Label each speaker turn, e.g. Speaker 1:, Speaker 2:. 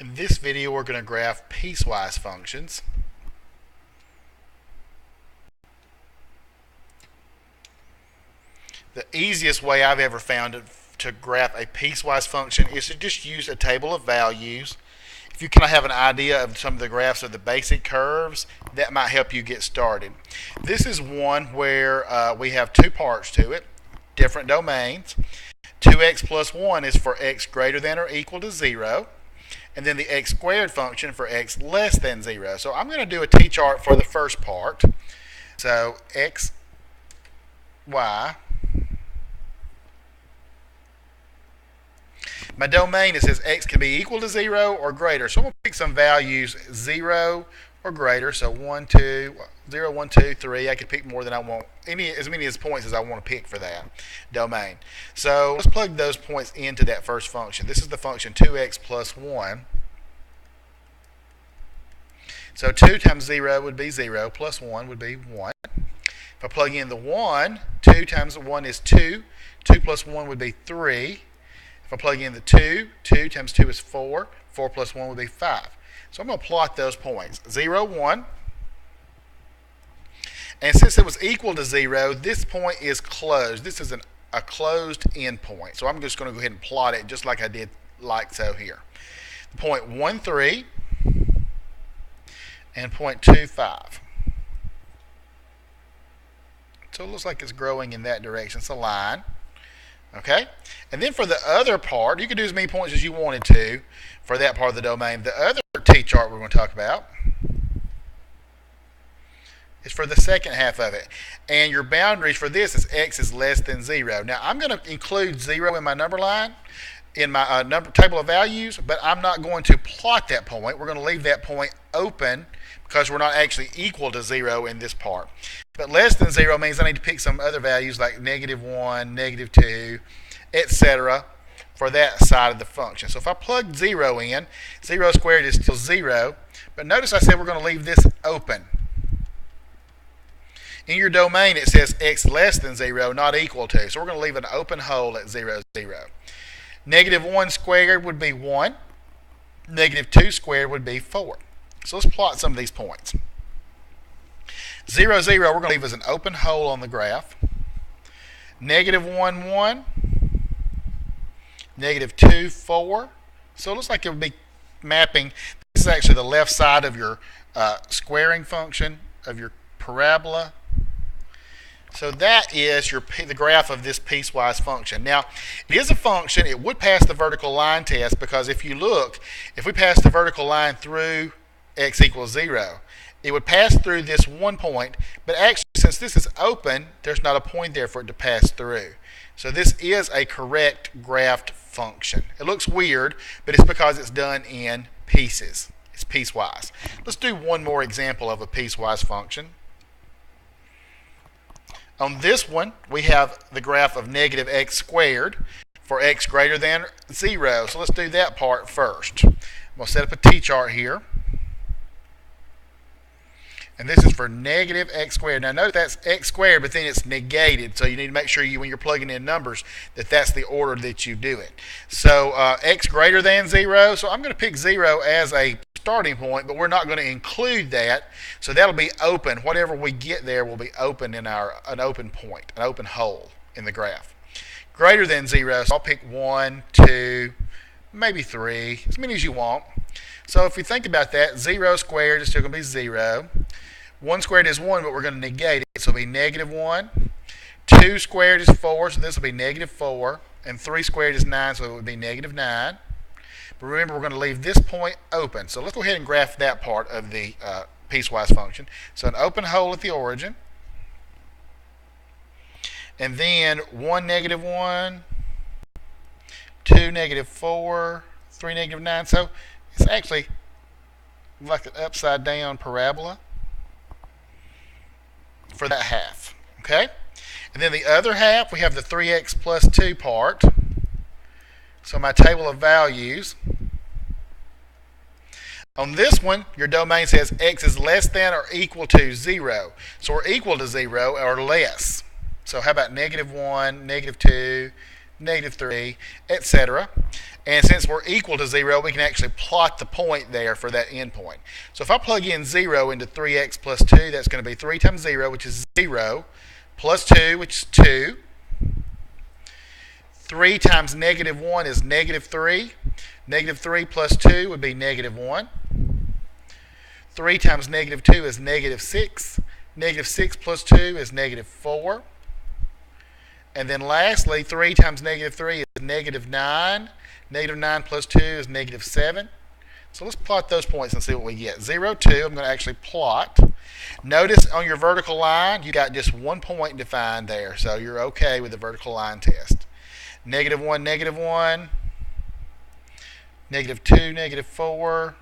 Speaker 1: In this video, we're going to graph piecewise functions. The easiest way I've ever found to graph a piecewise function is to just use a table of values. If you kind of have an idea of some of the graphs of the basic curves, that might help you get started. This is one where we have two parts to it, different domains. 2x plus 1 is for x greater than or equal to 0. And then the x squared function for x less than 0. So I'm going to do a t-chart for the first part. So x, y. My domain, it says x can be equal to 0 or greater. So I'm going to pick some values 0 or greater. So 1, 2, 0, 1, 2, 3. I could pick more than I want. As many as points as I want to pick for that domain. So let's plug those points into that first function. This is the function 2x plus 1. So 2 times 0 would be 0, plus 1 would be 1. If I plug in the 1, 2 times 1 is 2. 2 plus 1 would be 3. If I plug in the 2, 2 times 2 is 4. 4 plus 1 would be 5. So I'm going to plot those points. 0, 1. And since it was equal to 0, this point is closed. This is a closed endpoint. So I'm just going to go ahead and plot it just like I did like so here. Point 1, 3 and point 2, 5. So it looks like it's growing in that direction. It's a line. Okay? And then for the other part, you can do as many points as you wanted to for that part of the domain. The other t-chart we're going to talk about is for the second half of it. And your boundaries for this is x is less than 0. Now, I'm going to include 0 in my number line, in my table of values, but I'm not going to plot that point. We're going to leave that point open because we're not actually equal to 0 in this part. But less than 0 means I need to pick some other values like -1, -2, etc. for that side of the function. So if I plug 0 in, 0 squared is still 0. But notice I said we're going to leave this open. In your domain, it says x less than 0, not equal to. So we're going to leave an open hole at 0, 0. -1 squared would be 1. -2 squared would be 4. So let's plot some of these points. 0, 0, we're going to leave as an open hole on the graph. -1, 1. -2, 4. So it looks like it would be mapping. This is actually the left side of your squaring function, of your parabola. So that is the graph of this piecewise function. Now, it is a function. It would pass the vertical line test because if you look, if we pass the vertical line through x equals 0, it would pass through this one point, but actually since this is open, there's not a point there for it to pass through. So this is a correct graphed function. It looks weird, but it's because it's done in pieces. It's piecewise. Let's do one more example of a piecewise function. On this one, we have the graph of -x squared for x greater than 0. So let's do that part first. I'm going to set up a t-chart here. And this is for -x squared. Now note that's x squared, but then it's negated. So you need to make sure when you're plugging in numbers that that's the order that you do it. So x greater than 0. So I'm going to pick 0 as a starting point, but we're not going to include that. So that'll be open. Whatever we get there will be open in an open point, an open hole in the graph. Greater than 0. So I'll pick 1, 2, maybe 3, as many as you want. So if we think about that, 0 squared is still going to be 0. 1 squared is 1, but we're going to negate it. So it'll be -1. 2 squared is 4, so this will be -4. And 3 squared is 9, so it would be -9. But remember, we're going to leave this point open. So let's go ahead and graph that part of the piecewise function. So an open hole at the origin. And then 1, -1. 2, -4. 3, -9. So it's actually like an upside down parabola for that half. Okay? And then the other half, we have the 3x plus 2 part. So my table of values. On this one, your domain says x is less than or equal to 0. So we're equal to 0 or less. So how about -1, -2, negative 3, etc. And since we're equal to 0, we can actually plot the point there for that endpoint. So if I plug in 0 into 3x plus 2, that's going to be 3 times 0, which is 0, plus 2, which is 2. 3 times negative 1 is negative 3. Negative 3 plus 2 would be negative 1. 3 times negative 2 is negative 6. Negative 6 plus 2 is negative 4. And then lastly, 3 times negative 3 is negative 9. Negative 9 plus 2 is negative 7. So let's plot those points and see what we get. 0, 2, I'm going to actually plot. Notice on your vertical line, you got just one point defined there. So you're okay with the vertical line test. Negative 1, negative 1. Negative 2, negative 4.